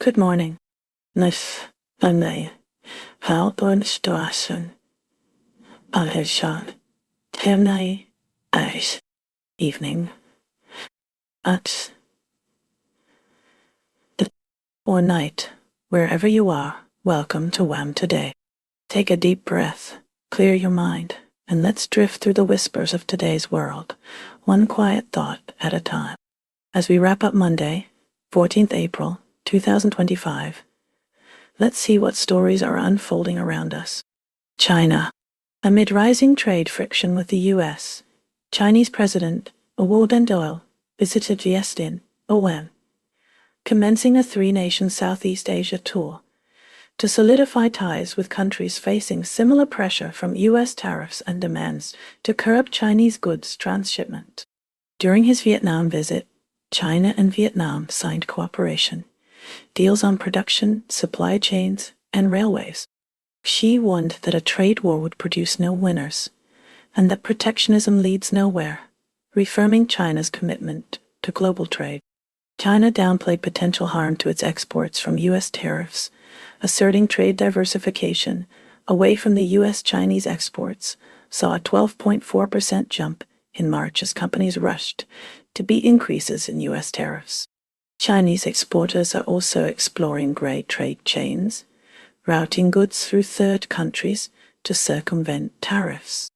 Good morning. Nice Sunday. How doing situation? Alheshan. Temnai. Ice. Evening. At the or night, wherever you are, welcome to WHAM today. Take a deep breath, clear your mind, and let's drift through the whispers of today's world, one quiet thought at a time. As we wrap up Monday, 14th April, 2025, let's see what stories are unfolding around us. China. Amid rising trade friction with the U.S., Chinese President Wu Dendole visited Vietnam, WHAM, commencing a three-nation Southeast Asia tour to solidify ties with countries facing similar pressure from U.S. tariffs and demands to curb Chinese goods transshipment. During his Vietnam visit, China and Vietnam signed cooperation deals on production, supply chains, and railways. Xi warned that a trade war would produce no winners, and that protectionism leads nowhere, reaffirming China's commitment to global trade. China downplayed potential harm to its exports from U.S. tariffs, asserting trade diversification away from the U.S.-Chinese exports saw a 12.4% jump in March as companies rushed to beat increases in U.S. tariffs. Chinese exporters are also exploring gray trade chains, routing goods through third countries to circumvent tariffs.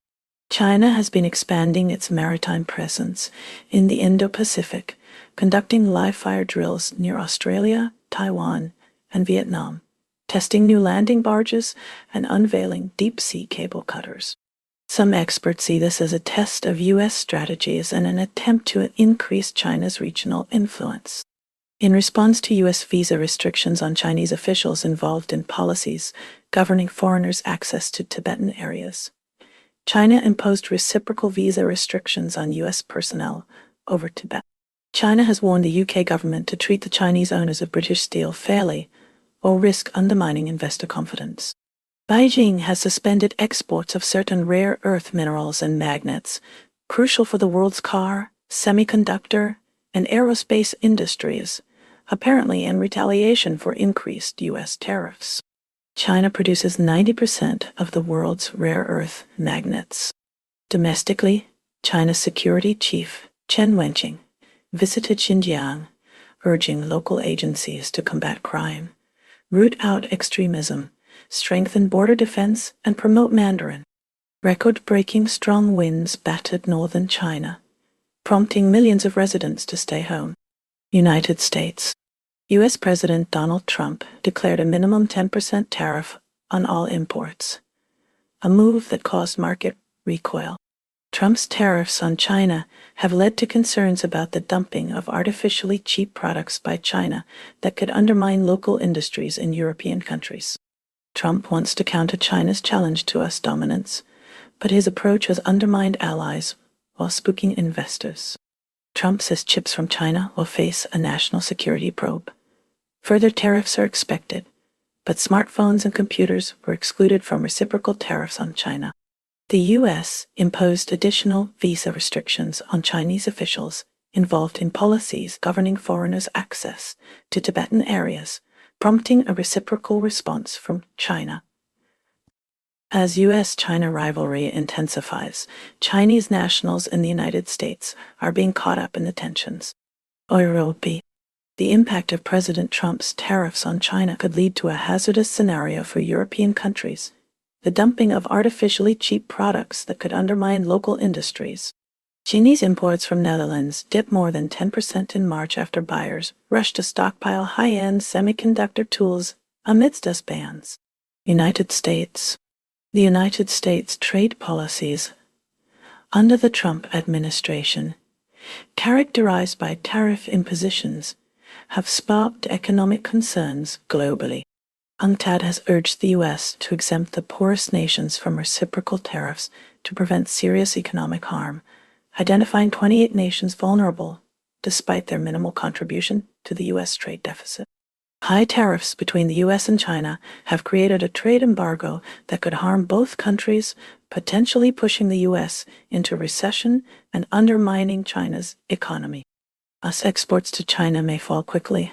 China has been expanding its maritime presence in the Indo-Pacific, conducting live-fire drills near Australia, Taiwan, and Vietnam, testing new landing barges and unveiling deep-sea cable cutters. Some experts see this as a test of U.S. strategies and an attempt to increase China's regional influence. In response to U.S. visa restrictions on Chinese officials involved in policies governing foreigners' access to Tibetan areas, China imposed reciprocal visa restrictions on U.S. personnel over Tibet. China has warned the U.K. government to treat the Chinese owners of British steel fairly or risk undermining investor confidence. Beijing has suspended exports of certain rare earth minerals and magnets, crucial for the world's car, semiconductor, and aerospace industries, apparently in retaliation for increased U.S. tariffs. China produces 90% of the world's rare earth magnets. Domestically, China's security chief, Chen Wenqing, visited Xinjiang, urging local agencies to combat crime, root out extremism, strengthen border defense, and promote Mandarin. Record-breaking strong winds battered northern China, prompting millions of residents to stay home. United States. U.S. President Donald Trump declared a minimum 10% tariff on all imports, a move that caused market recoil. Trump's tariffs on China have led to concerns about the dumping of artificially cheap products by China that could undermine local industries in European countries. Trump wants to counter China's challenge to U.S. dominance, but his approach has undermined allies while spooking investors. Trump says chips from China will face a national security probe. Further tariffs are expected, but smartphones and computers were excluded from reciprocal tariffs on China. The U.S. imposed additional visa restrictions on Chinese officials involved in policies governing foreigners' access to Tibetan areas, prompting a reciprocal response from China. As U.S.-China rivalry intensifies, Chinese nationals in the United States are being caught up in the tensions. Europe. The impact of President Trump's tariffs on China could lead to a hazardous scenario for European countries, the dumping of artificially cheap products that could undermine local industries. Chinese imports from Netherlands dipped more than 10% in March after buyers rushed to stockpile high-end semiconductor tools amidst US bans. United States. The United States trade policies under the Trump administration, characterized by tariff impositions, have sparked economic concerns globally. UNCTAD has urged the U.S. to exempt the poorest nations from reciprocal tariffs to prevent serious economic harm, identifying 28 nations vulnerable despite their minimal contribution to the U.S. trade deficit. High tariffs between the U.S. and China have created a trade embargo that could harm both countries, potentially pushing the U.S. into recession and undermining China's economy. US exports to China may fall quickly,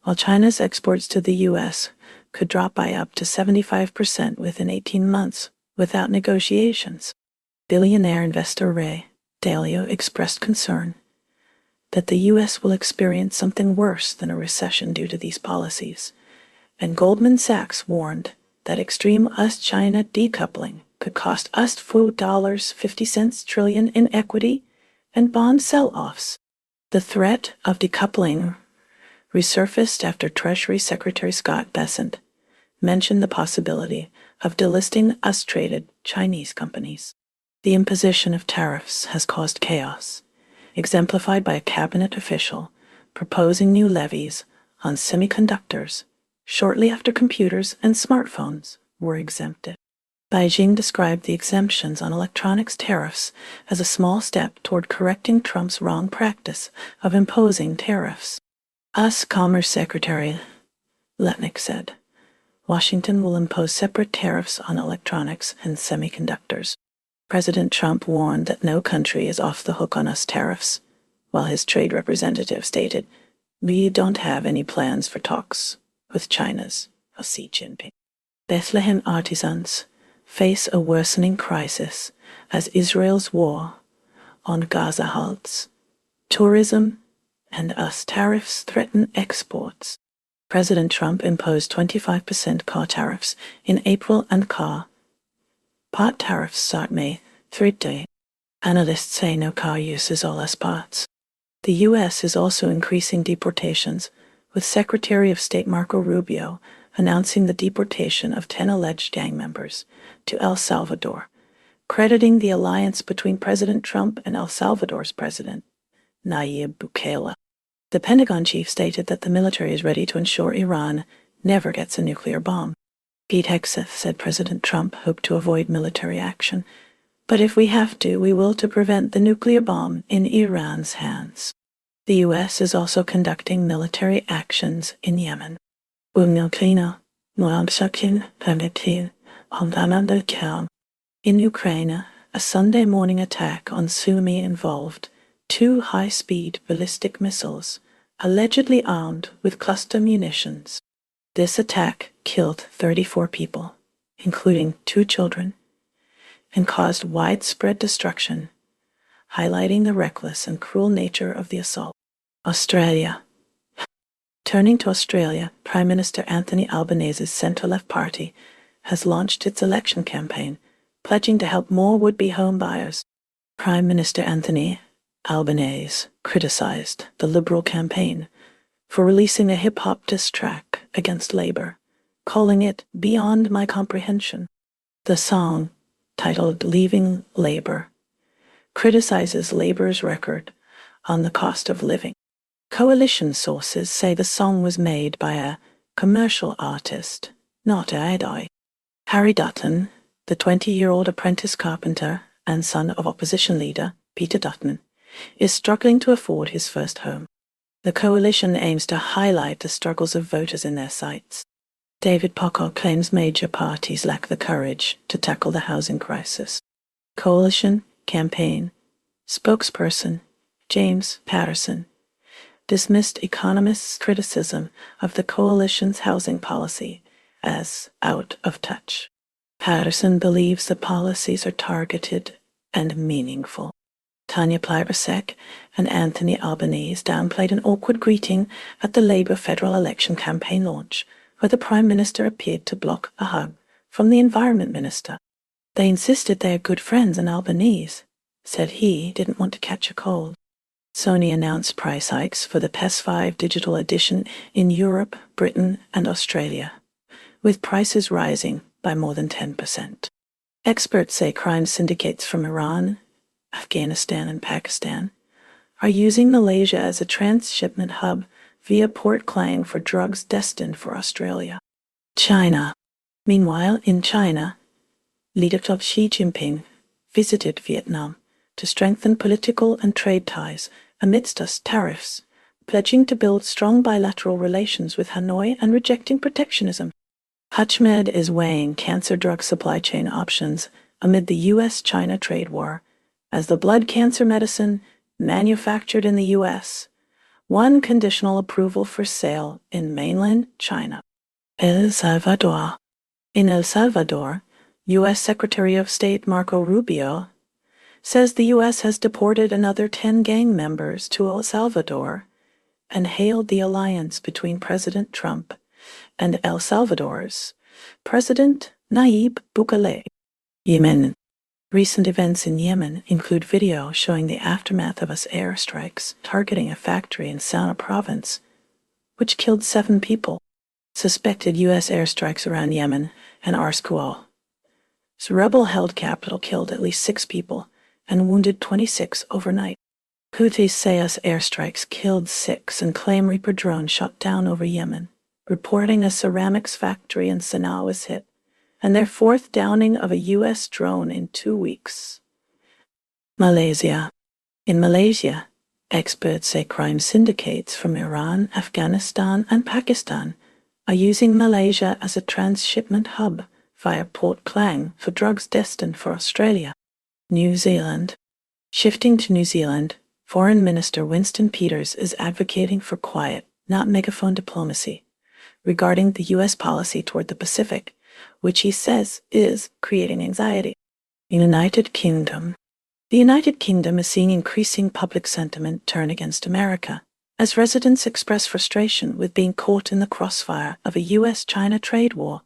while China's exports to the U.S. could drop by up to 75% within 18 months without negotiations. Billionaire investor Ray Dalio expressed concern that the U.S. will experience something worse than a recession due to these policies, and Goldman Sachs warned that extreme US-China decoupling could cost us $4.50 trillion in equity and bond sell-offs. The threat of decoupling resurfaced after Treasury Secretary Scott Bessent mentioned the possibility of delisting US-traded Chinese companies. The imposition of tariffs has caused chaos, exemplified by a cabinet official proposing new levies on semiconductors shortly after computers and smartphones were exempted. Beijing described the exemptions on electronics tariffs as a small step toward correcting Trump's wrong practice of imposing tariffs. US Commerce Secretary Letnick said, Washington will impose separate tariffs on electronics and semiconductors. President Trump warned that no country is off the hook on US tariffs, while his trade representative stated, "We don't have any plans for talks with China's Xi Jinping." Bethlehem artisans face a worsening crisis as Israel's war on Gaza halts. Tourism and US tariffs threaten exports. President Trump imposed 25% car tariffs in April and car part tariffs start May 3rd. Analysts say no car uses all US parts. The U.S. is also increasing deportations, with Secretary of State Marco Rubio announcing the deportation of 10 alleged gang members to El Salvador, crediting the alliance between President Trump and El Salvador's president, Nayib Bukele. The Pentagon chief stated that the military is ready to ensure Iran never gets a nuclear bomb. Pete Hegseth said President Trump hoped to avoid military action, but if we have to, we will to prevent the nuclear bomb in Iran's hands. The U.S. is also conducting military actions in Yemen. In Ukraine, a Sunday morning attack on Sumy involved 2 high-speed ballistic missiles, allegedly armed with cluster munitions. This attack killed 34 people, including 2 children, and caused widespread destruction, highlighting the reckless and cruel nature of the assault. Australia. Turning to Australia, Prime Minister Anthony Albanese's centre-left party has launched its election campaign, pledging to help more would-be home buyers. Prime Minister Anthony Albanese criticized the Liberal campaign for releasing a hip-hop diss track against Labour, calling it beyond my comprehension. The song, titled Leaving Labour, criticizes Labour's record on the cost of living. Coalition sources say the song was made by a commercial artist, not a idol. Harry Dutton, the 20-year-old apprentice carpenter and son of opposition leader Peter Dutton, is struggling to afford his first home. The coalition aims to highlight the struggles of voters in their sites. David Pocock claims major parties lack the courage to tackle the housing crisis. Coalition campaign spokesperson James Patterson dismissed economists' criticism of the coalition's housing policy as out of touch. Patterson believes the policies are targeted and meaningful. Tanya Plibersek and Anthony Albanese downplayed an awkward greeting at the Labour federal election campaign launch, where the Prime Minister appeared to block a hug from the Environment Minister. They insisted they are good friends, and Albanese said he didn't want to catch a cold. Sony announced price hikes for the PS5 digital edition in Europe, Britain, and Australia, with prices rising by more than 10%. Experts say crime syndicates from Iran, Afghanistan, and Pakistan are using Malaysia as a transshipment hub via Port Klang for drugs destined for Australia. China. Meanwhile, in China, leader Xi Jinping visited Vietnam to strengthen political and trade ties amidst US tariffs, pledging to build strong bilateral relations with Hanoi and rejecting protectionism. HUTCHMED is weighing cancer drug supply chain options amid the U.S.-China trade war, as the blood cancer medicine manufactured in the U.S. one conditional approval for sale in mainland China. El Salvador. In El Salvador, U.S. Secretary of State Marco Rubio says the U.S. has deported another 10 gang members to El Salvador and hailed the alliance between President Trump and El Salvador's President Nayib Bukele. Yemen. Recent events in Yemen include video showing the aftermath of US airstrikes targeting a factory in Sana'a province, which killed 7 people. Suspected U.S. airstrikes around Yemen and Recoil. The rebel-held capital killed at least 6 people and wounded 26 overnight. Houthis say US airstrikes killed 6 and claim Reaper drone shot down over Yemen, reporting a ceramics factory in Sana'a was hit, and their 4th downing of a U.S. drone in 2 weeks. Malaysia. In Malaysia, experts say crime syndicates from Iran, Afghanistan, and Pakistan are using Malaysia as a transshipment hub via Port Klang for drugs destined for Australia. New Zealand. Shifting to New Zealand, Foreign Minister Winston Peters is advocating for quiet, not megaphone diplomacy, regarding the U.S. policy toward the Pacific, which he says is creating anxiety. United Kingdom. The United Kingdom is seeing increasing public sentiment turn against America, as residents express frustration with being caught in the crossfire of a U.S.-China trade war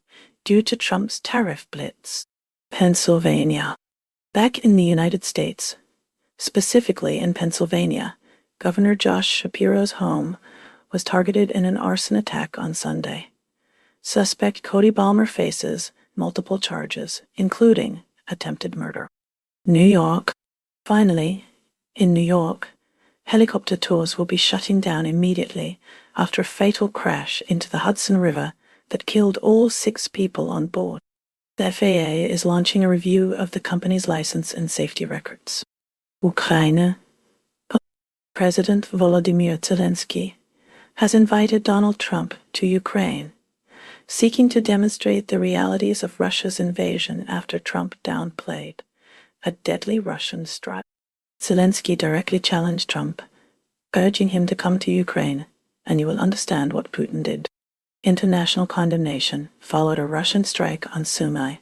due to Trump's tariff blitz. Pennsylvania. Back in the United States, specifically in Pennsylvania, Governor Josh Shapiro's home was targeted in an arson attack on Sunday. Suspect Cody Balmer faces multiple charges, including attempted murder. New York. Finally, in New York, helicopter tours will be shutting down immediately after a fatal crash into the Hudson River that killed all 6 people on board. The FAA is launching a review of the company's license and safety records. Ukraine. President Volodymyr Zelensky has invited Donald Trump to Ukraine, seeking to demonstrate the realities of Russia's invasion after Trump downplayed a deadly Russian strike. Zelensky directly challenged Trump, urging him to come to Ukraine, and you will understand what Putin did. International condemnation followed a Russian strike on Sumy,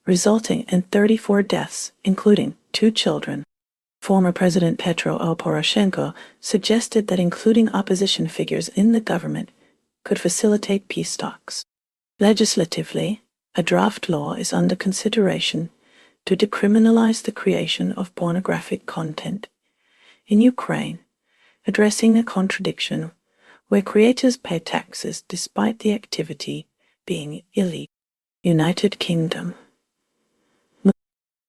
resulting in 34 deaths, including 2 children. Former President Petro Poroshenko suggested that including opposition figures in the government could facilitate peace talks. Legislatively, a draft law is under consideration to decriminalize the creation of pornographic content in Ukraine, addressing a contradiction where creators pay taxes despite the activity being illegal. United Kingdom.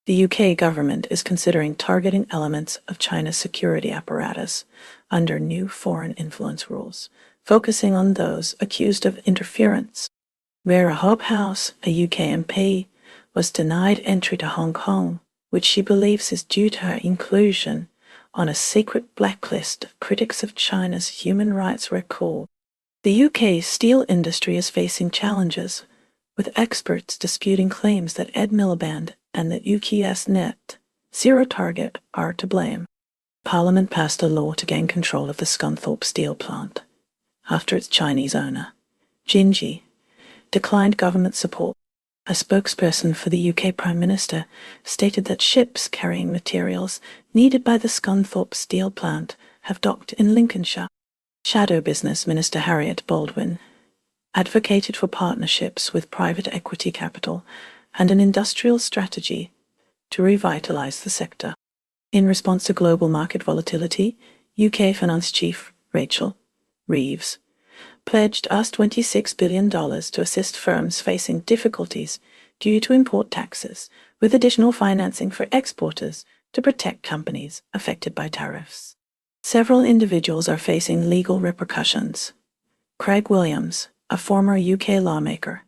The UK government is considering targeting elements of China's security apparatus under new foreign influence rules, focusing on those accused of interference. Vera Hopehouse, a UK MP, was denied entry to Hong Kong, which she believes is due to her inclusion on a secret blacklist of critics of China's human rights record. The UK steel industry is facing challenges, with experts disputing claims that Ed Miliband and the UK's net zero target are to blame. Parliament passed a law to gain control of the Scunthorpe steel plant after its Chinese owner, Jinji, declined government support. A spokesperson for the UK Prime Minister stated that ships carrying materials needed by the Scunthorpe steel plant have docked in Lincolnshire. Shadow Business Minister Harriet Baldwin advocated for partnerships with private equity capital and an industrial strategy to revitalize the sector. In response to global market volatility, UK Finance Chief Rachel Reeves pledged us $26 billion to assist firms facing difficulties due to import taxes, with additional financing for exporters to protect companies affected by tariffs. Several individuals are facing legal repercussions. Craig Williams, a former UK lawmaker,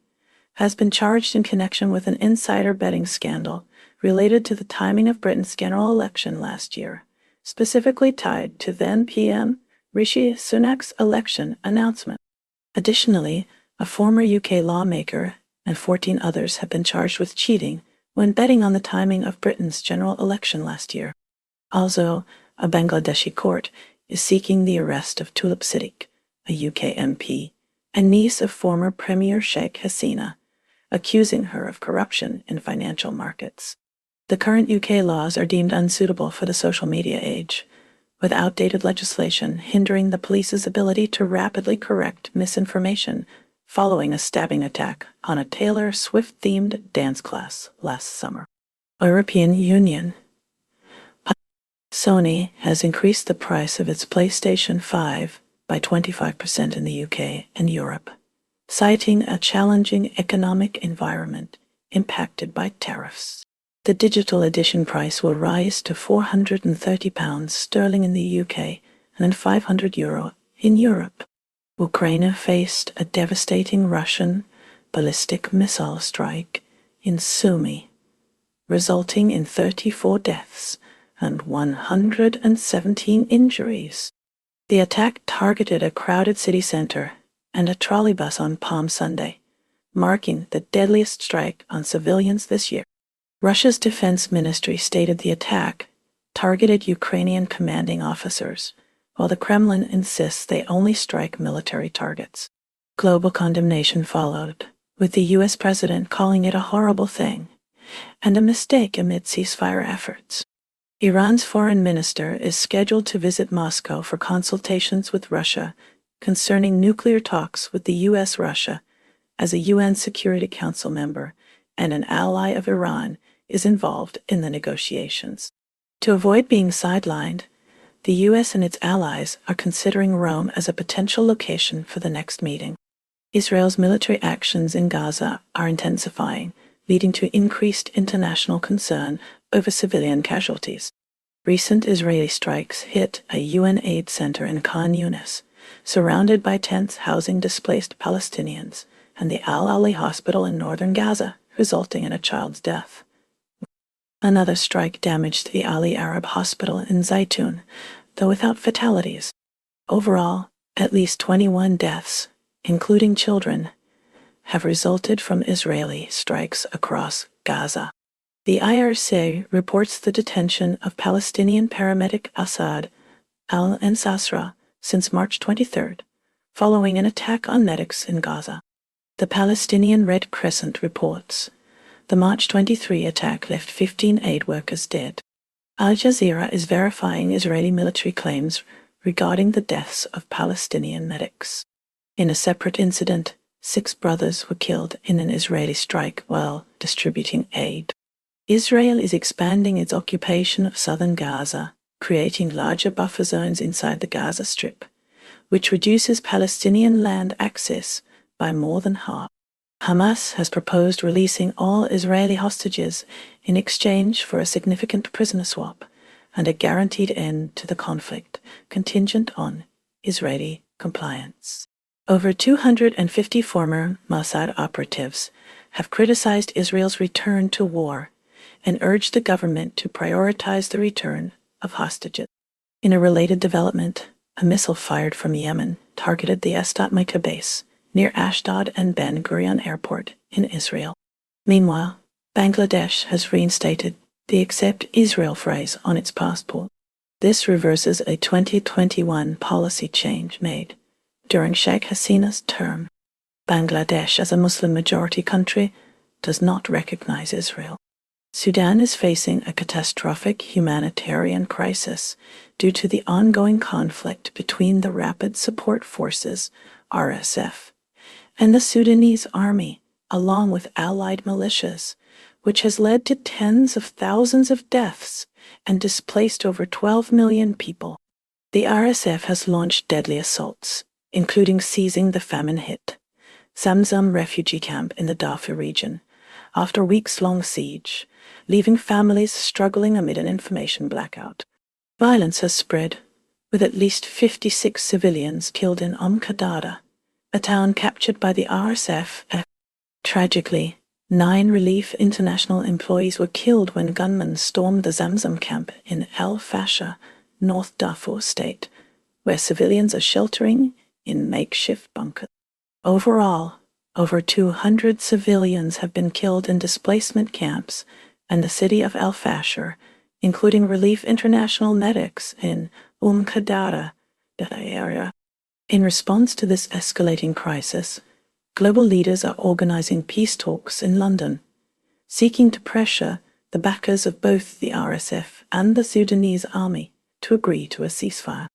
has been charged in connection with an insider betting scandal related to the timing of Britain's general election last year, specifically tied to then PM Rishi Sunak's election announcement. Additionally, a former UK lawmaker and 14 others have been charged with cheating when betting on the timing of Britain's general election last year. Also, a Bangladeshi court is seeking the arrest of Tulip Siddiq, a UK MP, and niece of former Premier Sheikh Hasina, accusing her of corruption in financial markets. The current UK laws are deemed unsuitable for the social media age, with outdated legislation hindering the police's ability to rapidly correct misinformation following a stabbing attack on a Taylor Swift-themed dance class last summer. European Union. Sony has increased the price of its PlayStation 5 by 25% in the UK and Europe, citing a challenging economic environment impacted by tariffs. The digital edition price will rise to £430 in the UK and €500 in Europe. Ukraine faced a devastating Russian ballistic missile strike in Sumy, resulting in 34 deaths and 117 injuries. The attack targeted a crowded city center and a trolleybus on Palm Sunday, marking the deadliest strike on civilians this year. Russia's defense ministry stated the attack targeted Ukrainian commanding officers, while the Kremlin insists they only strike military targets. Global condemnation followed, with the U.S. president calling it a horrible thing and a mistake amid ceasefire efforts. Iran's foreign minister is scheduled to visit Moscow for consultations with Russia concerning nuclear talks with the U.S. Russia, as a UN Security Council member and an ally of Iran, is involved in the negotiations. To avoid being sidelined, the U.S. and its allies are considering Rome as a potential location for the next meeting. Israel's military actions in Gaza are intensifying, leading to increased international concern over civilian casualties. Recent Israeli strikes hit a UN aid center in Khan Yunis, surrounded by tents housing displaced Palestinians, and the Al-Ali hospital in northern Gaza, resulting in a child's death. Another strike damaged the Ali Arab Hospital in Zaytun, though without fatalities. Overall, at least 21 deaths, including children, have resulted from Israeli strikes across Gaza. The IRC reports the detention of Palestinian paramedic Assad al-Ansasra since March 23rd, following an attack on medics in Gaza. The Palestinian Red Crescent reports the March 23 attack left 15 aid workers dead. Al Jazeera is verifying Israeli military claims regarding the deaths of Palestinian medics. In a separate incident, 6 brothers were killed in an Israeli strike while distributing aid. Israel is expanding its occupation of southern Gaza, creating larger buffer zones inside the Gaza Strip, which reduces Palestinian land access by more than half. Hamas has proposed releasing all Israeli hostages in exchange for a significant prisoner swap and a guaranteed end to the conflict, contingent on Israeli compliance. Over 250 former Mossad operatives have criticized Israel's return to war and urged the government to prioritize the return of hostages. In a related development, a missile fired from Yemen targeted the Estat Micah base near Ashdod and Ben Gurion Airport in Israel. Meanwhile, Bangladesh has reinstated the Accept Israel phrase on its passport. This reverses a 2021 policy change made during Sheikh Hasina's term. Bangladesh, as a Muslim-majority country, does not recognize Israel. Sudan is facing a catastrophic humanitarian crisis due to the ongoing conflict between the Rapid Support Forces, RSF, and the Sudanese army, along with allied militias, which has led to tens of thousands of deaths and displaced over 12 million people. The RSF has launched deadly assaults, including seizing the famine-hit Zamzam refugee camp in the Darfur region after weeks-long siege, leaving families struggling amid an information blackout. Violence has spread, with at least 56 civilians killed in Qadada, a town captured by the RSF. Tragically, 9 Relief International employees were killed when gunmen stormed the Zamzam camp in El Fasher, North Darfur State, where civilians are sheltering in makeshift bunkers. Overall, over 200 civilians have been killed in displacement camps and the city of El Fasher, including Relief International medics in Kadara area. In response to this escalating crisis, global leaders are organizing peace talks in London, seeking to pressure the backers of both the RSF and the Sudanese army to agree to a ceasefire.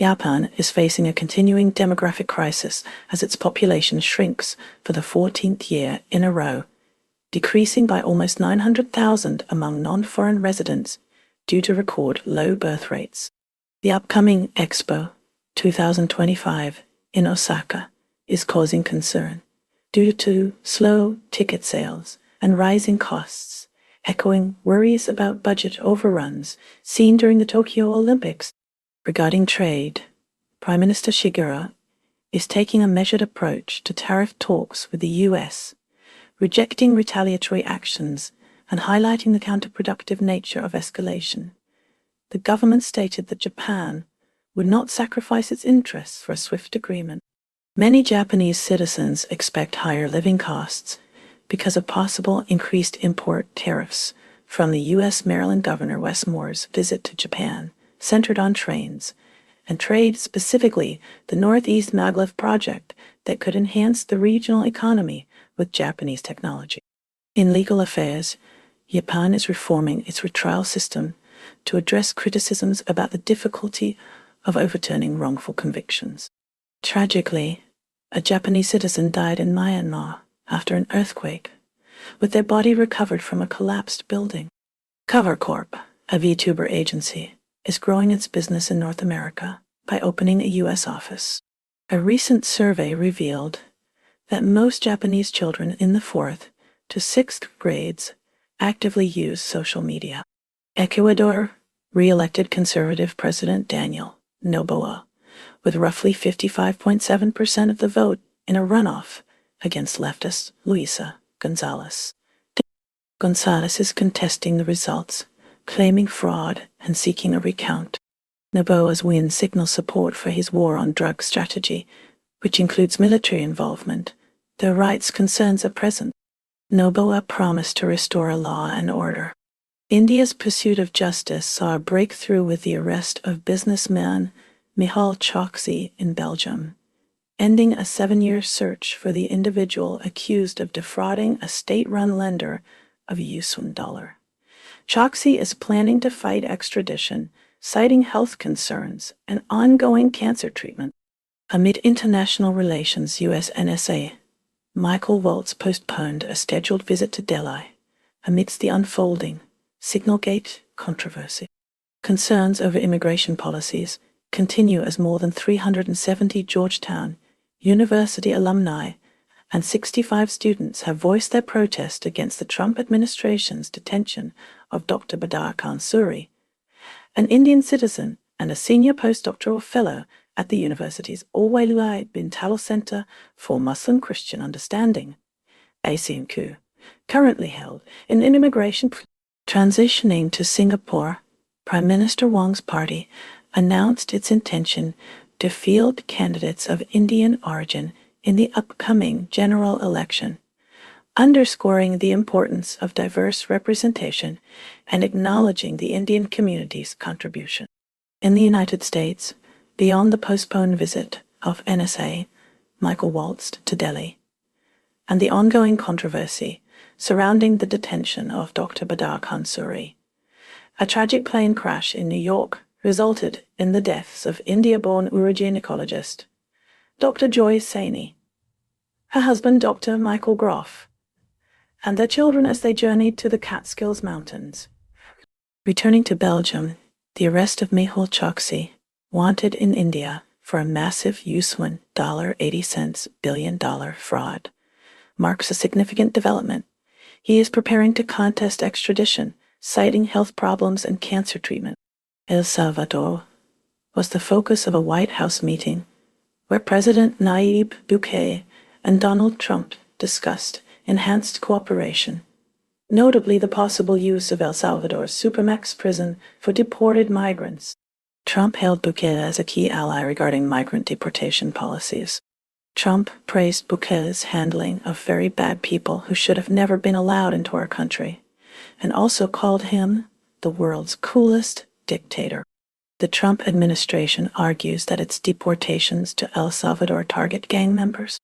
Japan is facing a continuing demographic crisis as its population shrinks for the 14th year in a row, decreasing by almost 900,000 among non-foreign residents due to record low birth rates. The upcoming Expo 2025 in Osaka is causing concern due to slow ticket sales and rising costs, echoing worries about budget overruns seen during the Tokyo Olympics. Regarding trade, Prime Minister Shigeru is taking a measured approach to tariff talks with the US, rejecting retaliatory actions and highlighting the counterproductive nature of escalation. The government stated that Japan would not sacrifice its interests for a swift agreement. Many Japanese citizens expect higher living costs because of possible increased import tariffs from the U.S. Maryland Governor Wes Moore's visit to Japan, centered on trains, and trade, specifically the Northeast Maglev project that could enhance the regional economy with Japanese technology. In legal affairs, Japan is reforming its retrial system to address criticisms about the difficulty of overturning wrongful convictions. Tragically, a Japanese citizen died in Myanmar after an earthquake, with their body recovered from a collapsed building. Cover Corp, a VTuber agency, is growing its business in North America by opening a U.S. office. A recent survey revealed that most Japanese children in the 4th to 6th grades actively use social media. Ecuador re-elected conservative President Daniel Noboa with roughly 55.7% of the vote in a runoff against leftist Luisa Gonzalez. Gonzalez is contesting the results, claiming fraud and seeking a recount. Noboa's win signals support for his war on drugs strategy, which includes military involvement, though rights concerns are present. Noboa promised to restore law and order. India's pursuit of justice saw a breakthrough with the arrest of businessman Mehul Choksi in Belgium, ending a 7-year search for the individual accused of defrauding a state-run lender of $1. Choksi is planning to fight extradition, citing health concerns and ongoing cancer treatment. Amid international relations, U.S. NSA Michael Waltz postponed a scheduled visit to Delhi amidst the unfolding Signalgate controversy. Concerns over immigration policies continue as more than 370 Georgetown University alumni and 65 students have voiced their protest against the Trump administration's detention of Dr. Badar Khan Suri, an Indian citizen and a senior postdoctoral fellow at the university's Alwalai bin Talal Center for Muslim-Christian Understanding, ACMQ, currently held in an immigration. Transitioning to Singapore, Prime Minister Wong's party announced its intention to field candidates of Indian origin in the upcoming general election, underscoring the importance of diverse representation and acknowledging the Indian community's contribution. In the United States, beyond the postponed visit of NSA Michael Waltz to Delhi and the ongoing controversy surrounding the detention of Dr. Badar Khan Suri, a tragic plane crash in New York resulted in the deaths of India-born urogynecologist Dr. Joy Saini, her husband Dr. Michael Groff, and their children as they journeyed to the Catskills Mountains. Returning to Belgium, the arrest of Mehul Choksi, wanted in India for a massive $80 billion fraud, marks a significant development. He is preparing to contest extradition, citing health problems and cancer treatment. El Salvador was the focus of a White House meeting where President Nayib Bukele and Donald Trump discussed enhanced cooperation, notably the possible use of El Salvador's Supermax prison for deported migrants. Trump hailed Bukele as a key ally regarding migrant deportation policies. Trump praised Bukele's handling of very bad people who should have never been allowed into our country, and also called him the world's coolest dictator. The Trump administration argues that its deportations to El Salvador target gang members.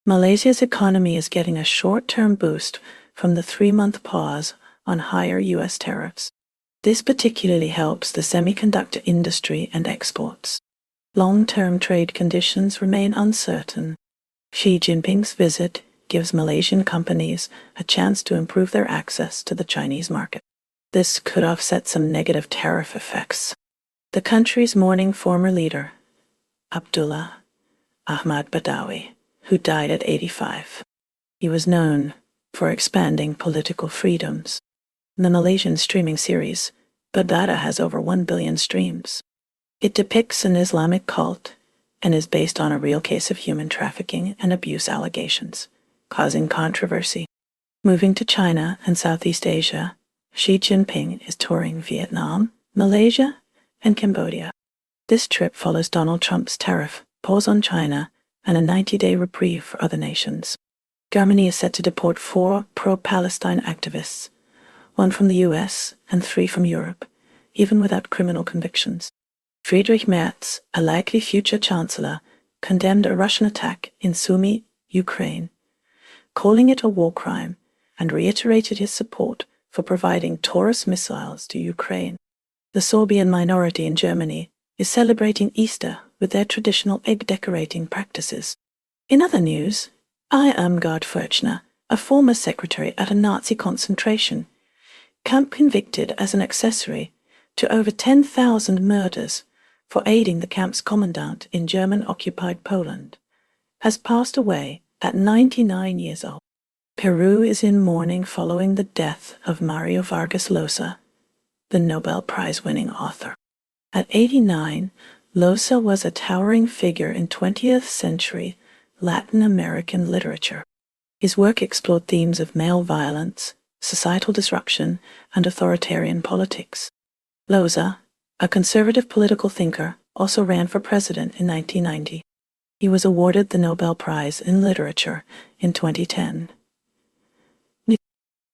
Malaysia's economy is getting a short-term boost from the 3-month pause on higher U.S. tariffs. This particularly helps the semiconductor industry and exports. Long-term trade conditions remain uncertain. Xi Jinping's visit gives Malaysian companies a chance to improve their access to the Chinese market. This could offset some negative tariff effects. The country's mourning former leader, Abdullah Ahmad Badawi, who died at 85. He was known for expanding political freedoms. The Malaysian streaming series, Badada, has over 1 billion streams. It depicts an Islamic cult and is based on a real case of human trafficking and abuse allegations, causing controversy. Moving to China and Southeast Asia, Xi Jinping is touring Vietnam, Malaysia, and Cambodia. This trip follows Donald Trump's tariff pause on China and a 90-day reprieve for other nations. Germany is set to deport 4 pro-Palestine activists, 1 from the US and 3 from Europe, even without criminal convictions. Friedrich Merz, a likely future chancellor, condemned a Russian attack in Sumy, Ukraine, calling it a war crime, and reiterated his support for providing Taurus missiles to Ukraine. The Sorbian minority in Germany is celebrating Easter with their traditional egg-decorating practices. In other news, Irmgard Furchner, a former secretary at a Nazi concentration camp convicted as an accessory to over 10,000 murders for aiding the camp's commandant in German-occupied Poland, has passed away at 99 years old. Peru is in mourning following the death of Mario Vargas Llosa, the Nobel Prize-winning author. At 89, Llosa was a towering figure in 20th century Latin American literature. His work explored themes of male violence, societal disruption, and authoritarian politics. Llosa, a conservative political thinker, also ran for president in 1990. He was awarded the Nobel Prize in Literature in 2010.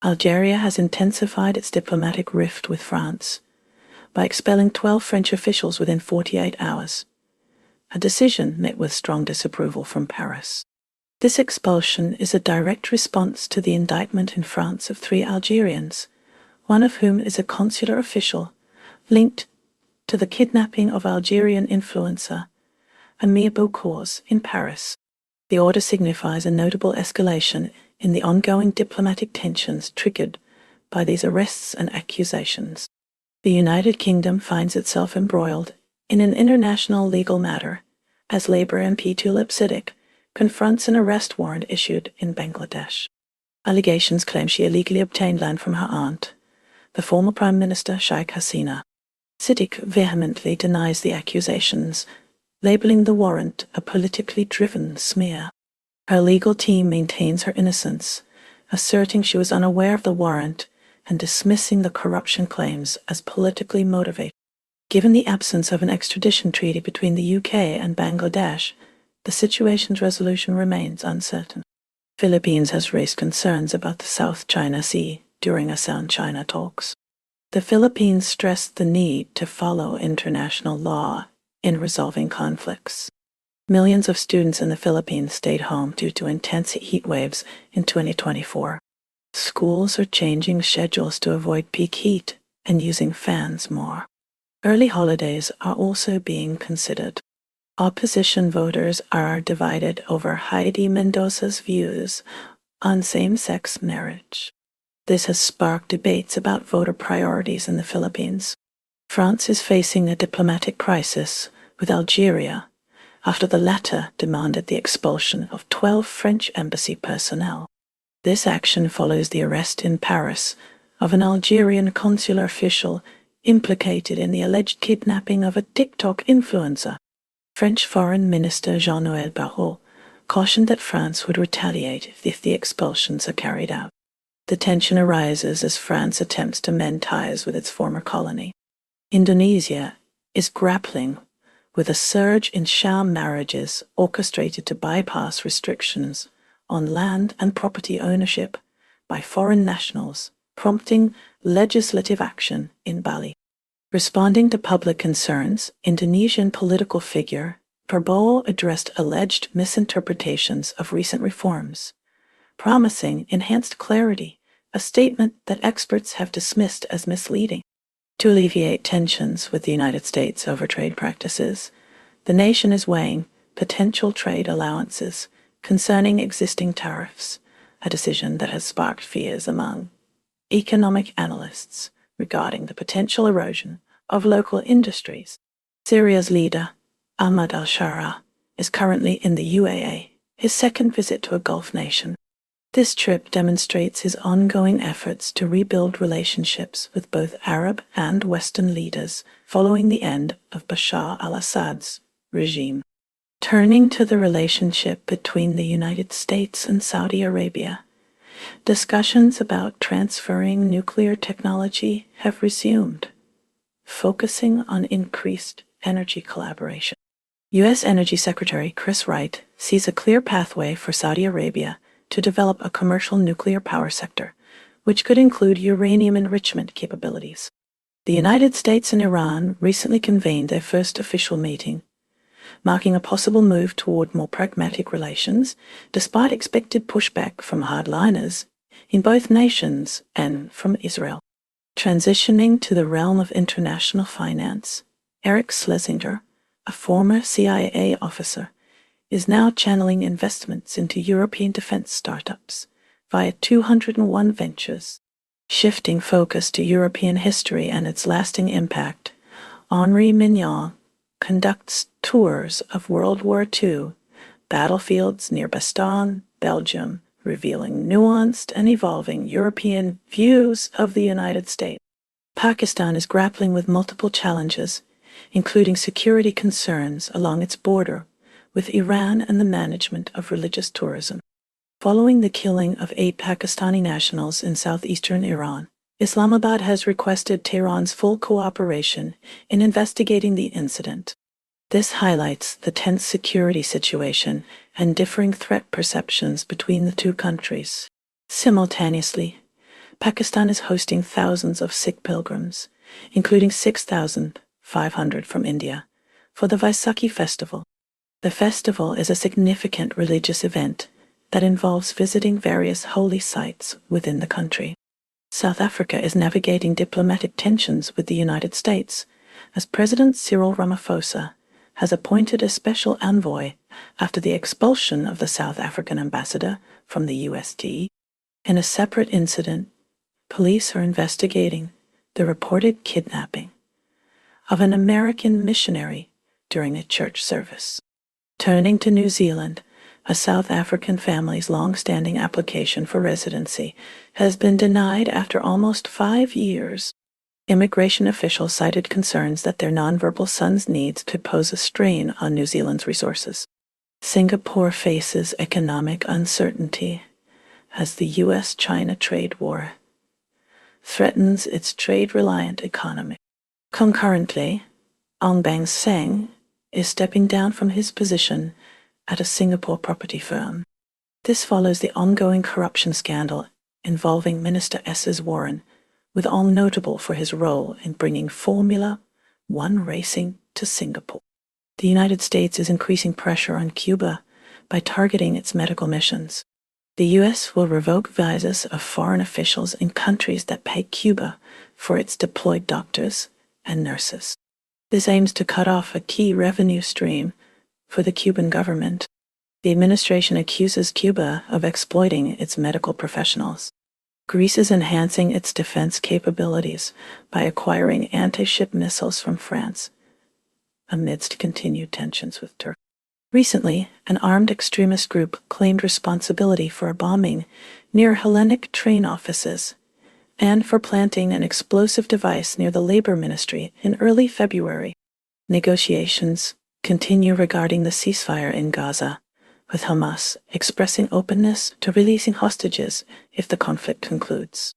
Algeria has intensified its diplomatic rift with France by expelling 12 French officials within 48 hours, a decision met with strong disapproval from Paris. This expulsion is a direct response to the indictment in France of 3 Algerians, one of whom is a consular official linked to the kidnapping of Algerian influencer Amir Boucours in Paris. The order signifies a notable escalation in the ongoing diplomatic tensions triggered by these arrests and accusations. The United Kingdom finds itself embroiled in an international legal matter as Labour MP Tulip Siddiq confronts an arrest warrant issued in Bangladesh. Allegations claim she illegally obtained land from her aunt, the former Prime Minister Sheikh Hasina. Siddiq vehemently denies the accusations, labeling the warrant a politically driven smear. Her legal team maintains her innocence, asserting she was unaware of the warrant and dismissing the corruption claims as politically motivated. Given the absence of an extradition treaty between the UK and Bangladesh, the situation's resolution remains uncertain. Philippines has raised concerns about the South China Sea during ASEAN China talks. The Philippines stressed the need to follow international law in resolving conflicts. Millions of students in the Philippines stayed home due to intense heat waves in 2024. Schools are changing schedules to avoid peak heat and using fans more. Early holidays are also being considered. Opposition voters are divided over Heidi Mendoza's views on same-sex marriage. This has sparked debates about voter priorities in the Philippines. France is facing a diplomatic crisis with Algeria after the latter demanded the expulsion of 12 French embassy personnel. This action follows the arrest in Paris of an Algerian consular official implicated in the alleged kidnapping of a TikTok influencer. French Foreign Minister Jean-Noël Barrot cautioned that France would retaliate if the expulsions are carried out. The tension arises as France attempts to mend ties with its former colony. Indonesia is grappling with a surge in sham marriages orchestrated to bypass restrictions on land and property ownership by foreign nationals, prompting legislative action in Bali. Responding to public concerns, Indonesian political figure Prabowo addressed alleged misinterpretations of recent reforms, promising enhanced clarity, a statement that experts have dismissed as misleading. To alleviate tensions with the United States over trade practices, the nation is weighing potential trade allowances concerning existing tariffs, a decision that has sparked fears among economic analysts regarding the potential erosion of local industries. Syria's leader, Ahmad al-Shara, is currently in the UAE, his second visit to a Gulf nation. This trip demonstrates his ongoing efforts to rebuild relationships with both Arab and Western leaders following the end of Bashar al-Assad's regime. Turning to the relationship between the United States and Saudi Arabia, discussions about transferring nuclear technology have resumed, focusing on increased energy collaboration. U.S. Energy Secretary Chris Wright sees a clear pathway for Saudi Arabia to develop a commercial nuclear power sector, which could include uranium enrichment capabilities. The United States and Iran recently convened their first official meeting, marking a possible move toward more pragmatic relations, despite expected pushback from hardliners in both nations and from Israel. Transitioning to the realm of international finance, Eric Schlesinger, a former CIA officer, is now channeling investments into European defense startups via 201 Ventures. Shifting focus to European history and its lasting impact, Henri Mignon conducts tours of World War II battlefields near Bastogne, Belgium, revealing nuanced and evolving European views of the United States. Pakistan is grappling with multiple challenges, including security concerns along its border with Iran and the management of religious tourism. Following the killing of 8 Pakistani nationals in southeastern Iran, Islamabad has requested Tehran's full cooperation in investigating the incident. This highlights the tense security situation and differing threat perceptions between the two countries. Simultaneously, Pakistan is hosting thousands of Sikh pilgrims, including 6,500 from India, for the Vaisakhi festival. The festival is a significant religious event that involves visiting various holy sites within the country. South Africa is navigating diplomatic tensions with the United States, as President Cyril Ramaphosa has appointed a special envoy after the expulsion of the South African ambassador from the UST. In a separate incident, police are investigating the reported kidnapping of an American missionary during a church service. Turning to New Zealand, a South African family's long-standing application for residency has been denied after almost 5 years. Immigration officials cited concerns that their nonverbal son's needs could pose a strain on New Zealand's resources. Singapore faces economic uncertainty as the U.S.-China trade war threatens its trade-reliant economy. Concurrently, Ong Beng Seng is stepping down from his position at a Singapore property firm. This follows the ongoing corruption scandal involving Minister Esses Warren, with Ong notable for his role in bringing Formula One racing to Singapore. The United States is increasing pressure on Cuba by targeting its medical missions. The U.S. will revoke visas of foreign officials in countries that pay Cuba for its deployed doctors and nurses. This aims to cut off a key revenue stream for the Cuban government. The administration accuses Cuba of exploiting its medical professionals. Greece is enhancing its defense capabilities by acquiring anti-ship missiles from France amidst continued tensions with Turkey. Recently, an armed extremist group claimed responsibility for a bombing near Hellenic train offices and for planting an explosive device near the Labor Ministry in early February. Negotiations continue regarding the ceasefire in Gaza, with Hamas expressing openness to releasing hostages if the conflict concludes.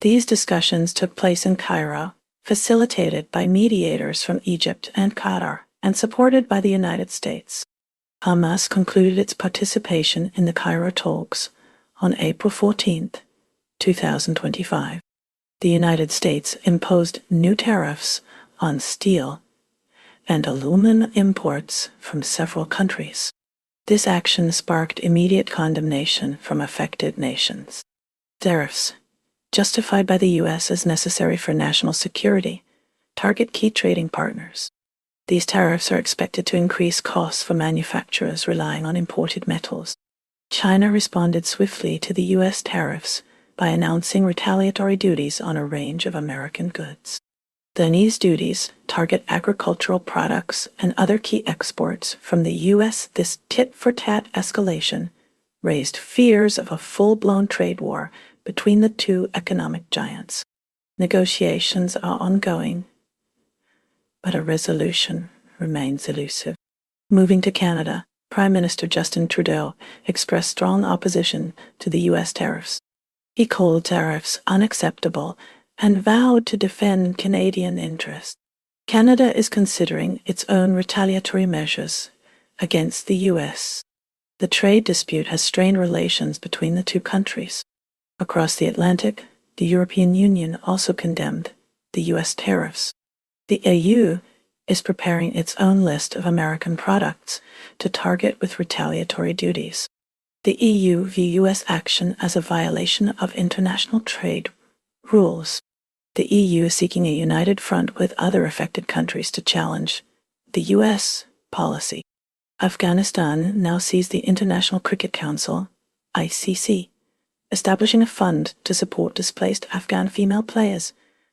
These discussions took place in Cairo, facilitated by mediators from Egypt and Qatar, and supported by the United States. Hamas concluded its participation in the Cairo talks on April 14, 2025. The United States imposed new tariffs on steel and aluminum imports from several countries. This action sparked immediate condemnation from affected nations. Tariffs, justified by the U.S. as necessary for national security, target key trading partners. These tariffs are expected to increase costs for manufacturers relying on imported metals. China responded swiftly to the U.S. tariffs by announcing retaliatory duties on a range of American goods. These duties target agricultural products and other key exports from the U.S. This tit-for-tat escalation raised fears of a full-blown trade war between the two economic giants. Negotiations are ongoing, but a resolution remains elusive. Moving to Canada, Prime Minister Justin Trudeau expressed strong opposition to the U.S. tariffs. He called tariffs unacceptable and vowed to defend Canadian interests. Canada is considering its own retaliatory measures against the U.S. The trade dispute has strained relations between the two countries. Across the Atlantic, the European Union also condemned the U.S. tariffs. The EU is preparing its own list of American products to target with retaliatory duties. The EU views U.S. action as a violation of international trade rules. The EU is seeking a united front with other affected countries to challenge the U.S. policy. Afghanistan now sees the International Cricket Council, ICC, establishing a fund to support displaced Afghan female players,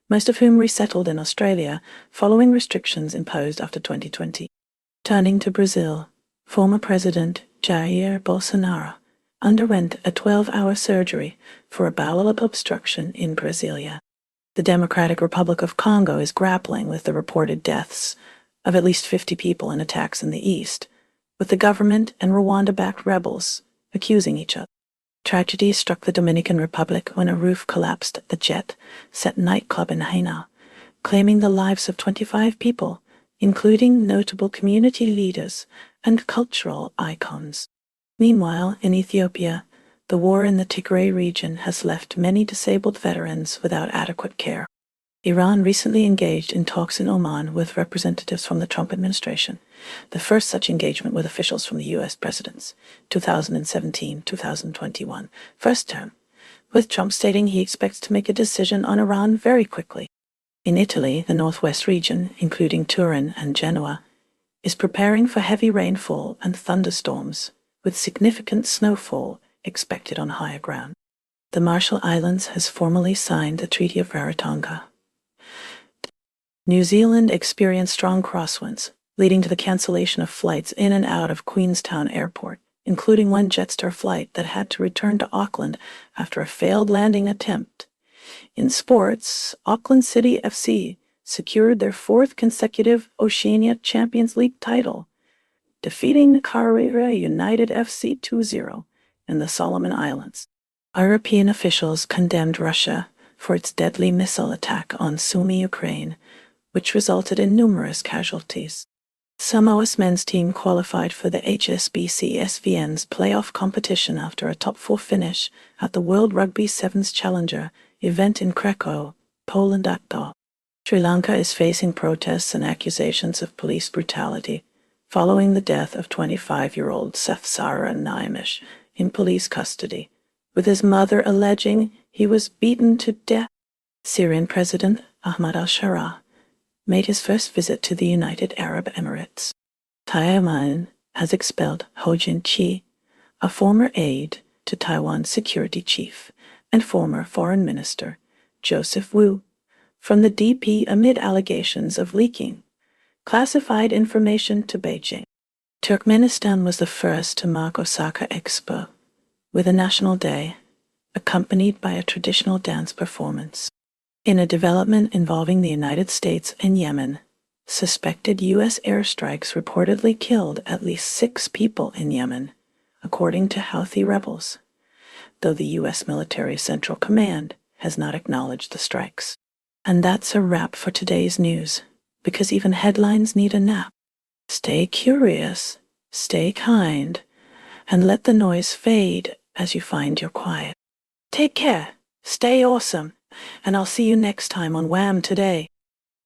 most of whom resettled in Australia following restrictions imposed after 2020. Turning to Brazil, former President Jair Bolsonaro underwent a 12-hour surgery for a bowel obstruction in Brasilia. The Democratic Republic of Congo is grappling with the reported deaths of at least 50 people in attacks in the east, with the government and Rwanda-backed rebels accusing each other. Tragedy struck the Dominican Republic when a roof collapsed at the jet-set nightclub in Haina, claiming the lives of 25 people, including notable community leaders and cultural icons. Meanwhile, in Ethiopia, the war in the Tigray region has left many disabled veterans without adequate care. Iran recently engaged in talks in Oman with representatives from the Trump administration, the first such engagement with officials from the U.S. president's 2017-2021 first term, with Trump stating he expects to make a decision on Iran very quickly. In Italy, the northwest region, including Turin and Genoa, is preparing for heavy rainfall and thunderstorms, with significant snowfall expected on higher ground. The Marshall Islands has formally signed the Treaty of Rarotonga. New Zealand experienced strong crosswinds, leading to the cancellation of flights in and out of Queenstown Airport, including one Jetstar flight that had to return to Auckland after a failed landing attempt. In sports, Auckland City FC secured their fourth consecutive Oceania Champions League title, defeating Carrera United FC 2-0 in the Solomon Islands. European officials condemned Russia for its deadly missile attack on Sumy, Ukraine, which resulted in numerous casualties. Samoa's men's team qualified for the HSBC SVN's playoff competition after a top-4 finish at the World Rugby Sevens Challenger event in Krakow, Poland. Sri Lanka is facing protests and accusations of police brutality following the death of 25-year-old Sefsara Naimish in police custody, with his mother alleging he was beaten to death. Syrian President Ahmad al-Shara made his first visit to the United Arab Emirates. Taiwan has expelled Ho Jin-chi, a former aide to Taiwan's security chief and former foreign minister Joseph Wu, from the DP amid allegations of leaking classified information to Beijing. Turkmenistan was the first to mark Osaka Expo with a national day, accompanied by a traditional dance performance. In a development involving the United States and Yemen, suspected U.S. airstrikes reportedly killed at least 6 people in Yemen, according to Houthi rebels, though the U.S. military Central Command has not acknowledged the strikes. And that's a wrap for today's news, because even headlines need a nap. Stay curious, stay kind, and let the noise fade as you find your quiet. Take care, stay awesome, and I'll see you next time on WHAM Today.